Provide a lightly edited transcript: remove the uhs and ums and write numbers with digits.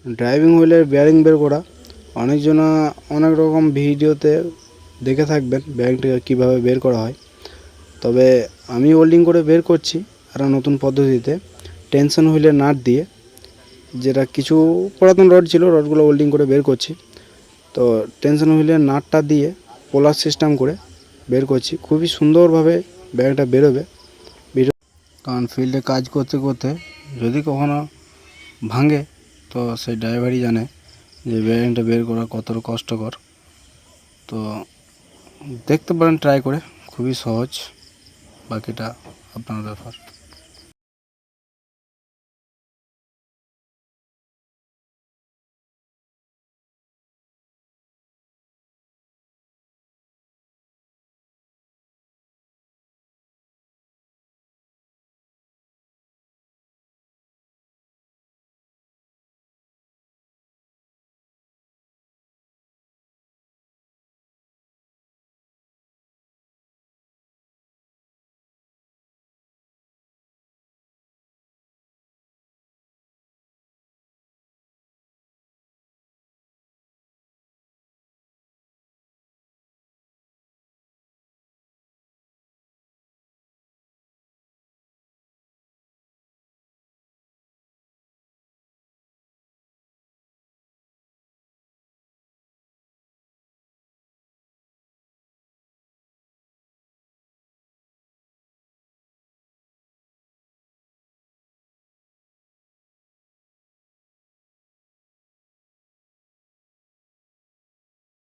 Driving হুইলের bearing বের করা অনেকজনা অনেক রকম ভিডিওতে দেখে থাকবেন বেয়ারিংটা কীভাবে বের করা হয়। তবে আমি ওয়েল্ডিং করে বের করছি একটা নতুন পদ্ধতিতে, টেনশন হুইলের নাট দিয়ে, যেটা কিছু পুরাতন রড ছিল, রডগুলো ওয়েল্ডিং করে বের করছি। তো টেনশন হুইলের নাটটা দিয়ে পোলার সিস্টেম করে বের করছি, খুবই সুন্দরভাবে বেয়ারিংটা বেরোবে। কারণ ফিল্ডে কাজ করতে করতে যদি কখনো ভাঙে তো সেই ড্রাইভারই জানে যে বেয়ারিংটা বের করা কতটা কষ্টকর। তো দেখতে পারেন ট্রাই করে, খুবই সহজ, বাকিটা আপনার ব্যাপার।